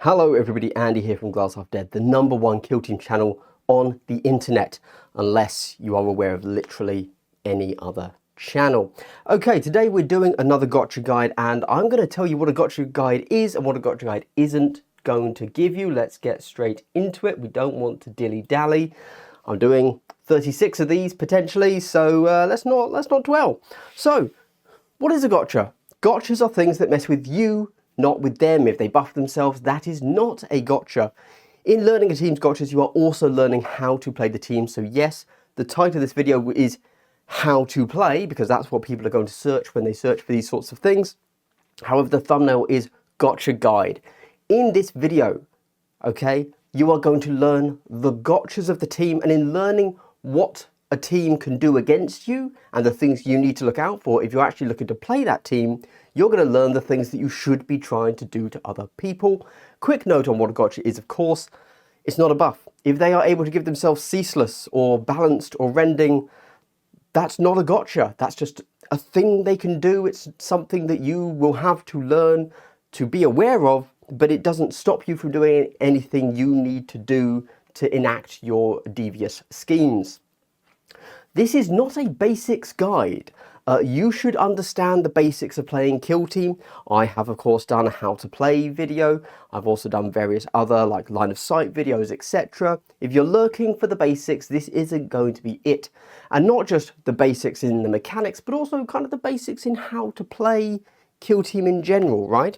Hello everybody, Andy here from Glass Half Dead, the #1 kill team channel on the internet, unless you are aware of literally any other channel. Okay, today we're doing another gotcha guide, and I'm going to tell you what a gotcha guide is and what a gotcha guide isn't going to give you. Let's get straight into it. We don't want to dilly-dally. I'm doing 36 of these potentially, so let's not dwell. So, what is a gotcha? Gotchas are things that mess with you, not with them. If they buff themselves, that is not a gotcha. In learning a team's gotchas, you are also learning how to play the team. So yes, the title of this video is how to play, because that's what people are going to search when they search for these sorts of things. However, the thumbnail is gotcha guide. In this video, okay, you are going to learn the gotchas of the team, and in learning what a team can do against you and the things you need to look out for if you're actually looking to play that team, you're going to learn the things that you should be trying to do to other people. Quick note on what a gotcha is, of course, it's not a buff. If they are able to give themselves ceaseless or balanced or rending, that's not a gotcha. That's just a thing they can do. It's something that you will have to learn to be aware of, but it doesn't stop you from doing anything you need to do to enact your devious schemes. This is not a basics guide. You should understand the basics of playing kill team. I have of course done a how to play video. I've also done various other like line of sight videos, etc. If you're looking for the basics, this isn't going to be it. And not just the basics in the mechanics, but also kind of the basics in how to play kill team in general, right?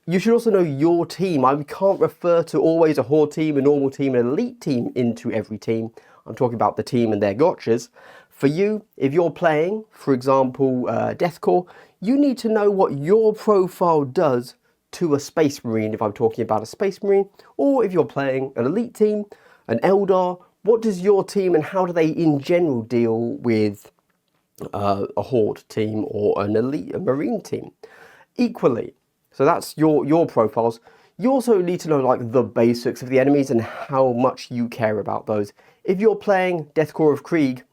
You should also know your team. I can't refer to always a horde team, a normal team, an elite team into every team. I'm talking about the team and their gotchas. For you, if you're playing, for example, Deathcore, you need to know what your profile does to a Space Marine, if I'm talking about a Space Marine, or if you're playing an elite team, an Eldar, what does your team and how do they in general deal with a horde team or an elite, a Marine team? Equally, so that's your profiles. You also need to know like the basics of the enemies and how much you care about those. If you're playing Deathcore of Krieg,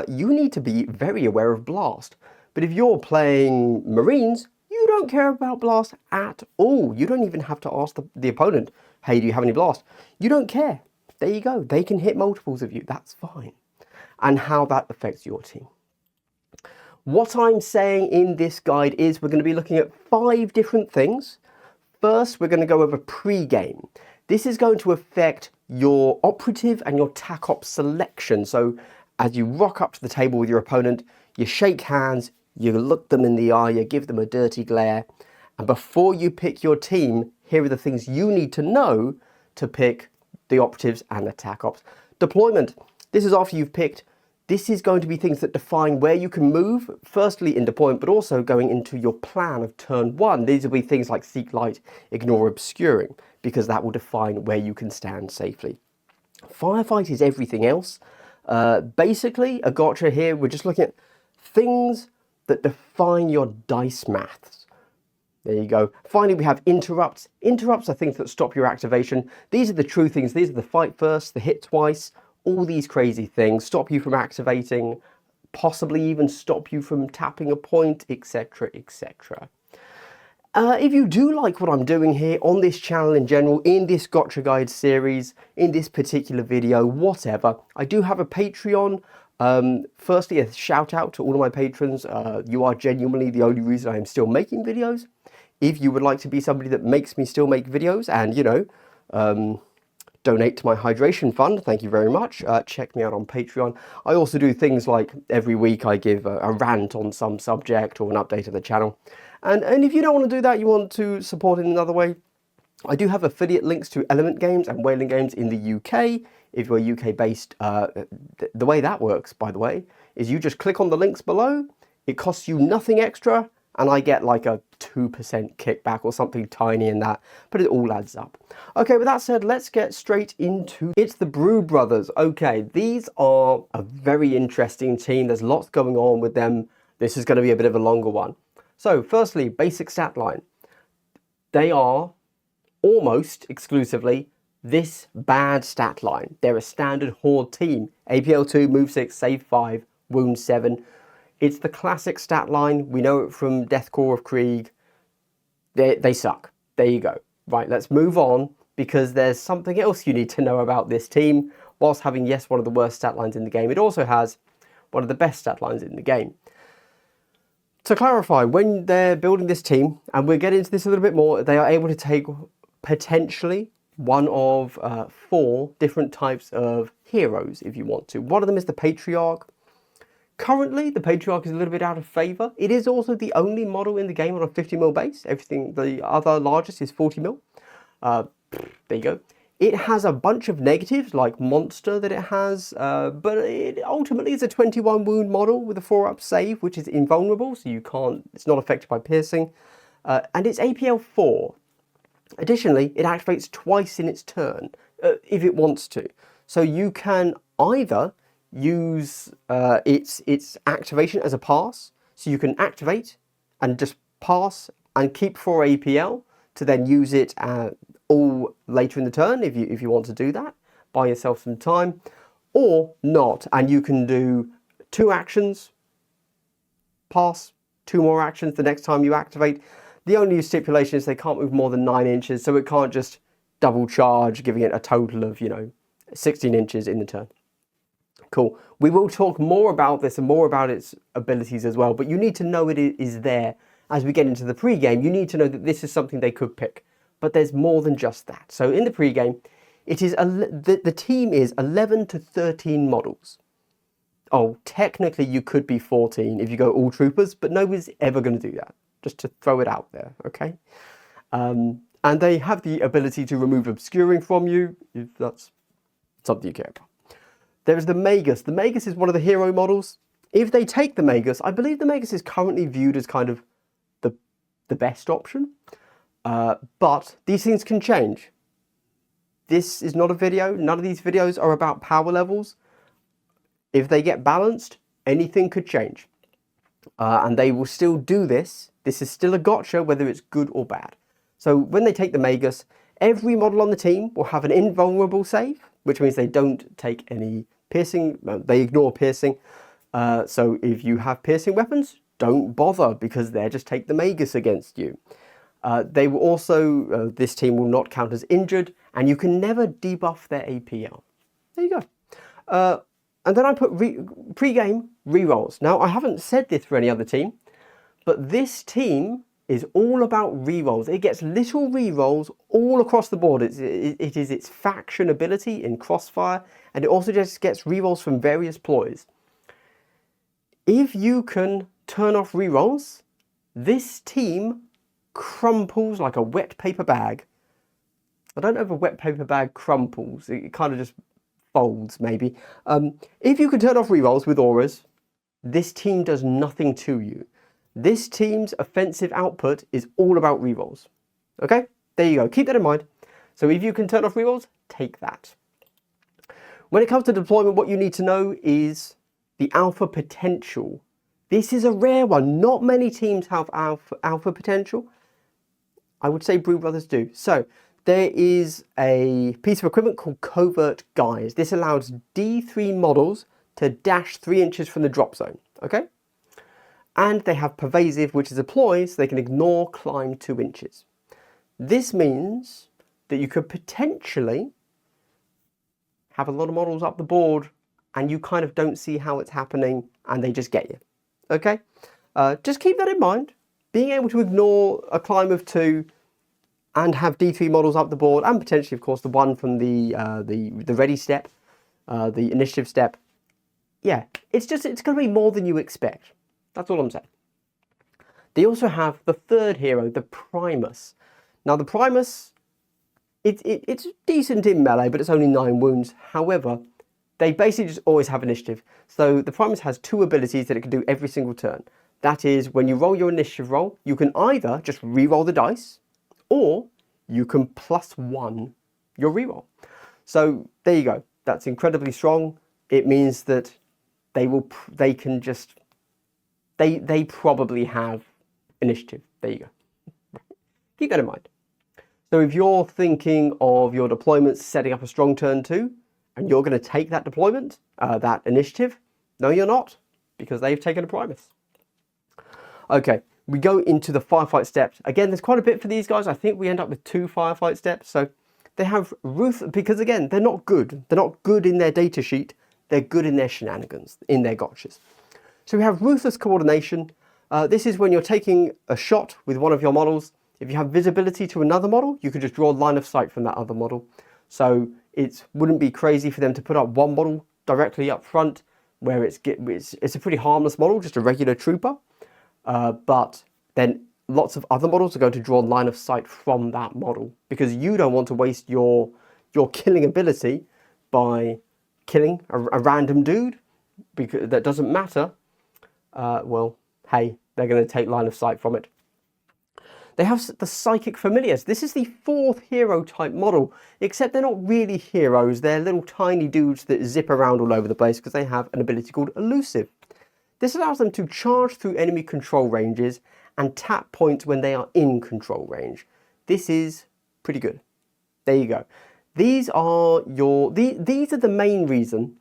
you need to be very aware of Blast. But if you're playing Marines, you don't care about Blast at all. You don't even have to ask the opponent, hey, do you have any Blast? You don't care. There you go. They can hit multiples of you. That's fine. And how that affects your team. What I'm saying in this guide is we're going to be looking at 5 different things. First, we're going to go over pre-game. This is going to affect your operative and your TAC-op selection. So as you rock up to the table with your opponent, you shake hands, you look them in the eye, you give them a dirty glare. And before you pick your team, here are the things you need to know to pick the operatives and the TAC-ops. Deployment. This is after you've picked. This is going to be things that define where you can move, firstly in deployment, but also going into your plan of turn 1. These will be things like seek light, ignore obscuring, because that will define where you can stand safely. Firefight is everything else. Basically, a gotcha here, we're just looking at things that define your dice maths. There you go. Finally, we have interrupts. Interrupts are things that stop your activation. These are the true things. These are the fight first, the hit twice, all these crazy things, stop you from activating, possibly even stop you from tapping a point, etc, etc. If you do like what I'm doing here on this channel in general, in this gotcha guide series, in this particular video, whatever, I do have a Patreon. Firstly, a shout out to all of my patrons. You are genuinely the only reason I am still making videos. If you would like to be somebody that makes me still make videos and, you know, donate to my hydration fund, thank you very much. Check me out on Patreon. I also do things like every week I give a rant on some subject or an update of the channel. And if you don't want to do that, you want to support in another way, I do have affiliate links to Element Games and Whaling Games in the UK. If you're UK based, the way that works, by the way, is you just click on the links below. It costs you nothing extra, and I get like a 2% kickback or something tiny in that, but it all adds up. Okay, with that said, let's get straight into it. It's the Brood Brothers. Okay, these are a very interesting team. There's lots going on with them. This is going to be a bit of a longer one. So, firstly, basic stat line. They are almost exclusively this bad stat line. They're a standard horde team. APL 2, move 6, save 5, wound 7. It's the classic stat line. We know it from Deathcore of Krieg. They suck. There you go. Right, let's move on, because there's something else you need to know about this team. Whilst having, yes, one of the worst stat lines in the game, it also has one of the best stat lines in the game. To clarify, when they're building this team, and we'll get into this a little bit more, they are able to take potentially one of 4 different types of heroes if you want to. One of them is the Patriarch. Currently, the Patriarch is a little bit out of favour. It is also the only model in the game on a 50mm base. Everything, the other largest is 40mm. There you go. It has a bunch of negatives, like Monster that it has, but it ultimately is a 21 wound model with a 4-up save, which is invulnerable, so you can't, it's not affected by piercing, and it's APL 4. Additionally, it activates twice in its turn, if it wants to. So you can either use its activation as a pass, so you can activate and just pass and keep 4 APL to then use it all later in the turn if you want to do that. Buy yourself some time, or not, and you can do 2 actions, pass, 2 more actions the next time you activate. The only stipulation is they can't move more than 9 inches, so it can't just double charge, giving it a total of, 16 inches in the turn. Cool. We will talk more about this and more about its abilities as well, but you need to know it is there. As we get into the pre-game, you need to know that this is something they could pick, but there's more than just that. So in the pre-game, it is the team is 11 to 13 models. Oh, technically you could be 14 if you go all troopers, but nobody's ever going to do that. Just to throw it out there, okay? And they have the ability to remove obscuring from you, if that's something you care about. There is the Magus. The Magus is one of the hero models. If they take the Magus, I believe the Magus is currently viewed as kind of the best option. But these things can change. This is not a video. None of these videos are about power levels. If they get balanced, anything could change. And they will still do this. This is still a gotcha, whether it's good or bad. So when they take the Magus, every model on the team will have an invulnerable save, which means they don't take any piercing. They ignore piercing. So if you have piercing weapons, don't bother, because they just take the Magus against you. They will also, this team will not count as injured, and you can never debuff their APL. There you go. And then I put pre-game rerolls. Now, I haven't said this for any other team, but this team is all about rerolls. It gets little rerolls all across the board. It is its faction ability in Crossfire, and it also just gets rerolls from various ploys. If you can turn off rerolls, this team crumples like a wet paper bag. I don't know if a wet paper bag crumples. It kind of just folds, maybe. If you can turn off rerolls with auras, this team does nothing to you. This team's offensive output is all about rerolls. Okay, there you go. Keep that in mind. So if you can turn off rerolls, take that. When it comes to deployment, what you need to know is the alpha potential. This is a rare one. Not many teams have alpha potential. I would say Brood Brothers do. So there is a piece of equipment called Covert Guise. This allows D3 models to dash 3 inches from the drop zone. Okay? And they have Pervasive, which is a ploy, so they can ignore climb 2 inches. This means that you could potentially have a lot of models up the board and you kind of don't see how it's happening and they just get you. Okay? Just keep that in mind. Being able to ignore a climb of 2 and have D3 models up the board, and potentially, of course, the one from the ready step, the initiative step. Yeah, it's going to be more than you expect. That's all I'm saying. They also have the third hero, the Primus. Now, the Primus, it's decent in melee, but it's only 9 wounds. However, they basically just always have initiative. So the Primus has 2 abilities that it can do every single turn. That is, when you roll your initiative roll, you can either just re-roll the dice, or you can +1 your re-roll. So there you go. That's incredibly strong. It means that they probably have initiative. There you go. Keep that in mind. So if you're thinking of your deployments setting up a strong turn 2, and you're going to take that deployment, that initiative, no, you're not, because they've taken a Primus. Okay, we go into the firefight steps. Again, there's quite a bit for these guys. I think we end up with 2 firefight steps. So they have because again, they're not good. They're not good in their data sheet. They're good in their shenanigans, in their gotchas. So we have ruthless coordination. This is when you're taking a shot with one of your models. If you have visibility to another model, you can just draw a line of sight from that other model. So it wouldn't be crazy for them to put up one model directly up front, where it's a pretty harmless model, just a regular trooper. But then lots of other models are going to draw a line of sight from that model, because you don't want to waste your killing ability by killing a random dude, because that doesn't matter. Well, hey, they're going to take line of sight from it. They have the Psychic Familiars. This is the 4th hero type model, except they're not really heroes. They're little tiny dudes that zip around all over the place because they have an ability called Elusive. This allows them to charge through enemy control ranges and tap points when they are in control range. This is pretty good. There you go. These are these are the main reason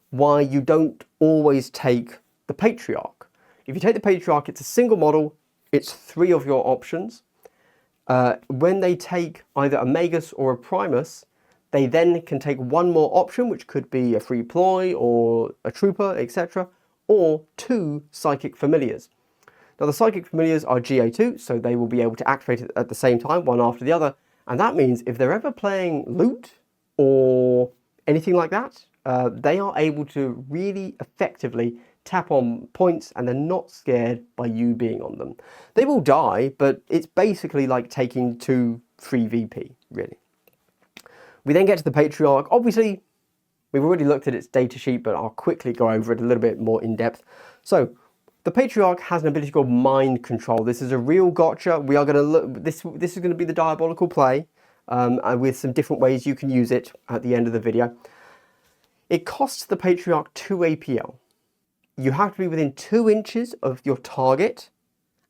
why you don't always take the Patriarch. If you take the Patriarch, it's a single model. It's 3 of your options. When they take either a Magus or a Primus, they then can take 1 more option, which could be a Free Ploy or a Trooper, etc., or 2 Psychic Familiars. Now the Psychic Familiars are GA2, so they will be able to activate it at the same time, one after the other, and that means if they're ever playing loot or anything like that, they are able to really effectively tap on points, and they're not scared by you being on them. They will die, but it's basically like taking 2 free VP, really. We then get to the Patriarch. Obviously, we've already looked at its data sheet, but I'll quickly go over it a little bit more in depth. So, the Patriarch has an ability called Mind Control. This is a real gotcha. We are going to look. This is going to be the Diabolical play, with some different ways you can use it at the end of the video. It costs the Patriarch 2 APL. You have to be within 2 inches of your target,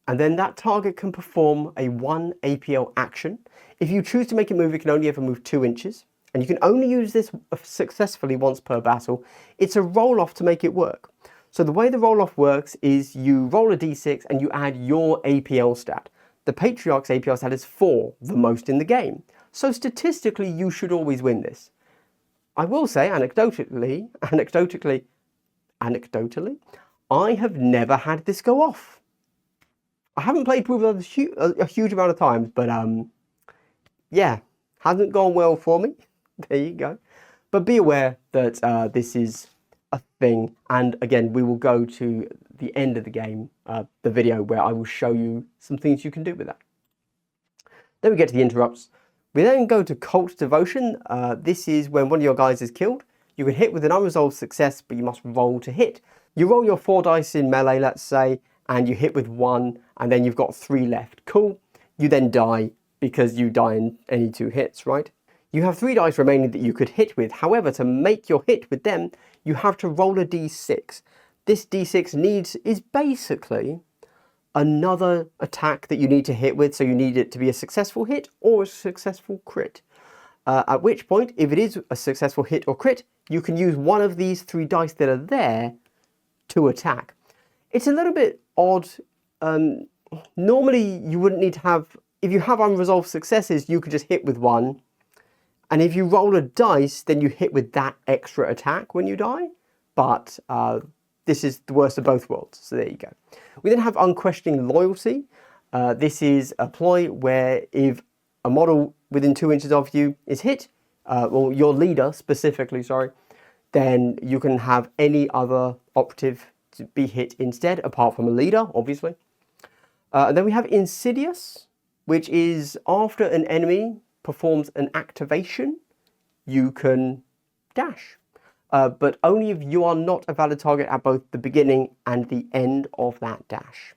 and then that target can perform a 1 APL action. If you choose to make it move, it can only ever move 2 inches, and you can only use this successfully once per battle. It's a roll-off to make it work. So the way the roll-off works is you roll a d6 and you add your APL stat. The Patriarch's APL stat is 4, the most in the game. So statistically, you should always win this. I will say, anecdotally, I have never had this go off. I haven't played Brood Brothers a huge amount of times, but yeah, hasn't gone well for me. There you go. But be aware that this is a thing, and again, we will go to the end of the game, the video, where I will show you some things you can do with that. Then we get to the interrupts. We then go to Cult Devotion. This is when one of your guys is killed. You can hit with an unresolved success, but you must roll to hit. You roll your 4 dice in melee, let's say, and you hit with 1, and then you've got 3 left. Cool. You then die, because you die in any 2 hits, right? You have 3 dice remaining that you could hit with. However, to make your hit with them, you have to roll a d6. This d6 is basically another attack that you need to hit with, so you need it to be a successful hit or a successful crit. At which point, if it is a successful hit or crit, you can use one of these 3 dice that are there to attack. It's a little bit odd. Normally, you wouldn't need to have... If you have unresolved successes, you could just hit with 1. And if you roll a dice, then you hit with that extra attack when you die. But this is the worst of both worlds. So there you go. We then have Unquestioning Loyalty. This is a ploy where if a model within 2 inches of you is hit, or your leader specifically, sorry, then you can have any other operative to be hit instead, apart from a leader, obviously. And then we have Insidious, which is after an enemy performs an activation, you can dash. But only if you are not a valid target at both the beginning and the end of that dash.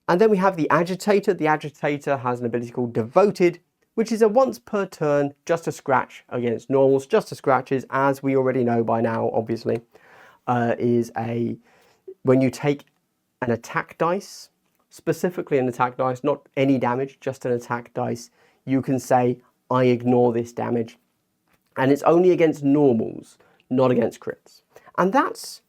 And then we have the Agitator. The Agitator has an ability called Devoted, which is a once per turn, just a scratch against normals. Just a scratches, as we already know by now, obviously, when you take an attack dice, specifically an attack dice, not any damage, just an attack dice, you can say, I ignore this damage. And it's only against normals, not against crits. And that's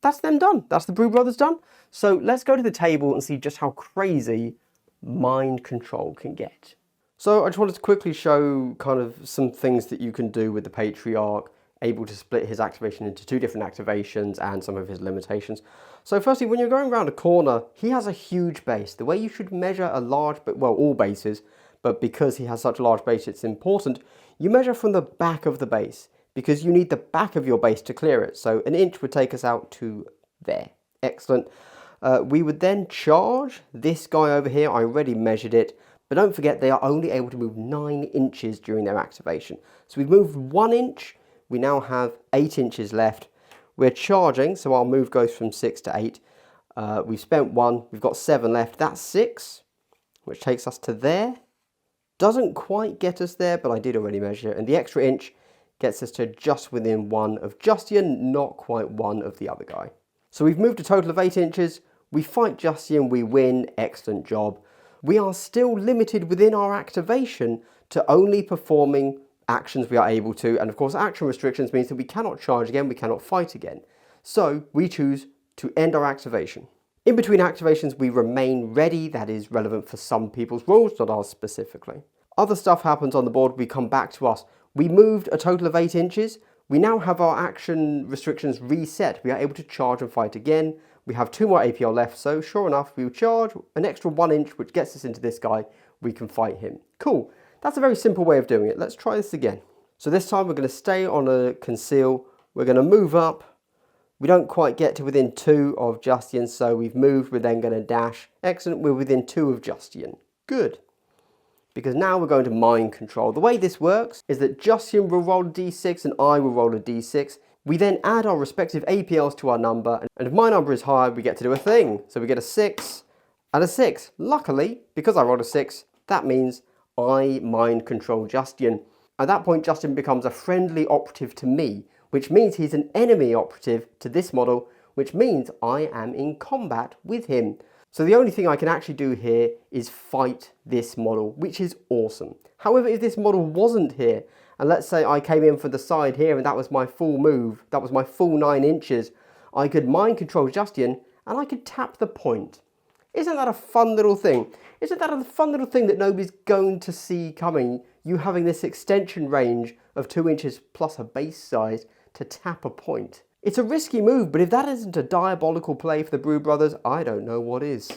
that's them done. That's the Brood Brothers done. So let's go to the table and see just how crazy mind control can get. So I just wanted to quickly show kind of some things that you can do with the Patriarch, able to split his activation into 2 different activations and some of his limitations. So firstly, when you're going around a corner, he has a huge base. The way you should measure a large, well, all bases, but because he has such a large base, it's important, you measure from the back of the base, because you need the back of your base to clear it. So an inch would take us out to there. Excellent. We would then charge this guy over here. I already measured it, but don't forget they are only able to move 9 inches during their activation. So we've moved 1 inch. We now have 8 inches left. We're charging, so our move goes from 6 to 8. We've spent 1, we've got 7 left. That's 6, which takes us to there. Doesn't quite get us there, but I did already measure it. And the extra inch gets us to just within 1 of Justinian, not quite 1 of the other guy. So we've moved a total of 8 inches. We fight Justinian, we win. Excellent job. We are still limited within our activation to only performing actions we are able to, and of course action restrictions means that we cannot charge again, we cannot fight again. So we choose to end our activation. In between activations we remain ready. That is relevant for some people's rules, not ours specifically. Other stuff happens on the board, we come back to us. We moved a total of 8 inches. We now have our action restrictions reset. We are able to charge and fight again. We have 2 more APL left, so sure enough, we will charge an extra 1 inch, which gets us into this guy. We can fight him. Cool. That's a very simple way of doing it. Let's try this again. So this time we're going to stay on a conceal. We're going to move up. We don't quite get to within 2 of Justinian, so we've moved. We're then going to dash. Excellent. We're within 2 of Justinian. Good. Because now we're going to mind control. The way this works is that Justinian will roll a d6 and I will roll a d6. We then add our respective APLs to our number, and if my number is higher, we get to do a thing. So we get a 6 and a 6. Luckily, because I rolled a 6, that means I mind control Justinian. At that point, Justinian becomes a friendly operative to me, which means he's an enemy operative to this model, which means I am in combat with him. So the only thing I can actually do here is fight this model, which is awesome. However, if this model wasn't here, and let's say I came in from the side here and that was my full move, that was my full 9 inches, I could mind control Justinian and I could tap the point. Isn't that a fun little thing? Isn't that a fun little thing that nobody's going to see coming? You having this extension range of 2 inches plus a base size to tap a point. It's a risky move, but if that isn't a diabolical play for the Brood Brothers, I don't know what is.